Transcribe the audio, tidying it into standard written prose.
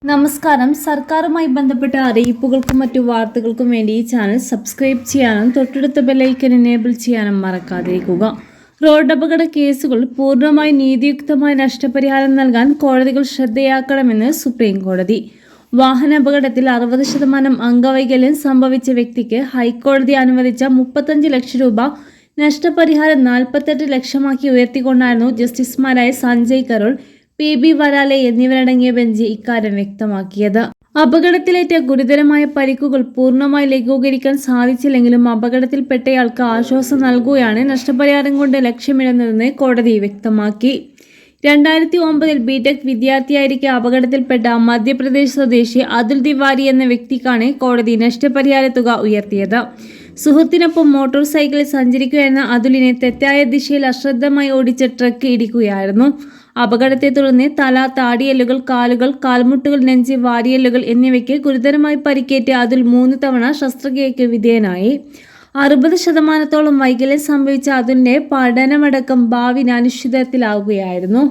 നമസ്കാരം. സർക്കാരുമായി ബന്ധപ്പെട്ട അറിയിപ്പുകൾക്കും മറ്റു വാർത്തകൾക്കും വേണ്ടി ഈ ചാനൽ സബ്സ്ക്രൈബ് ചെയ്യാനും തൊട്ടടുത്ത ബെല്ലൈക്കൻ എനേബിൾ ചെയ്യാനും മറക്കാതിരിക്കുക. റോഡ് അപകട കേസുകൾ പൂർണ്ണമായി നീതിയുക്തമായ നഷ്ടപരിഹാരം നൽകാൻ കോടതികൾ ശ്രദ്ധയാക്കണമെന്ന് സുപ്രീം കോടതി. വാഹനാപകടത്തിൽ 60% അംഗവൈകല്യം സംഭവിച്ച വ്യക്തിക്ക് ഹൈക്കോടതി അനുവദിച്ച 35 ലക്ഷം രൂപ നഷ്ടപരിഹാരം 48 ലക്ഷമാക്കി ഉയർത്തിക്കൊണ്ടായിരുന്നു ജസ്റ്റിസുമാരായ സഞ്ജയ് കരോൾ, PB വരാലെ എന്നിവരടങ്ങിയ ബെഞ്ച് ഇക്കാര്യം വ്യക്തമാക്കിയത്. അപകടത്തിലേറ്റ ഗുരുതരമായ പരിക്കുകൾ പൂർണ്ണമായി ലഘൂകരിക്കാൻ സാധിച്ചില്ലെങ്കിലും അപകടത്തിൽപ്പെട്ടയാൾക്ക് ആശ്വാസം നൽകുകയാണ് നഷ്ടപരിഹാരം കൊണ്ട് ലക്ഷ്യമിടുന്നതെന്ന് കോടതി വ്യക്തമാക്കി. 2009 ബിടെക് വിദ്യാർത്ഥിയായിരിക്കെ അപകടത്തിൽപ്പെട്ട മധ്യപ്രദേശ് സ്വദേശി അതുൽ തിവാരി എന്ന വ്യക്തിക്കാണ് കോടതി നഷ്ടപരിഹാര തുക ഉയർത്തിയത്. സുഹൃത്തിനൊപ്പം മോട്ടോർ സൈക്കിളിൽ സഞ്ചരിക്കുകയായിരുന്ന അതുലിനെ തെറ്റായ ദിശയിൽ അശ്രദ്ധമായി ഓടിച്ച ട്രക്ക് ഇടിക്കുകയായിരുന്നു. അപകടത്തെ തുടർന്ന് തല, താടിയെല്ലുകൾ, കാലുകൾ, കാൽമുട്ടുകൾ, നെഞ്ച്, വാരിയെല്ലുകൾ എന്നിവയ്ക്ക് ഗുരുതരമായി പരിക്കേറ്റ് അതുൽ 3 തവണ ശസ്ത്രക്രിയയ്ക്ക് വിധേയനായി. 60% വൈകല്യം സംഭവിച്ച അതുലിന്റെ പഠനമടക്കം ഭാവി അനിശ്ചിതത്വത്തിലാവുകയായിരുന്നു.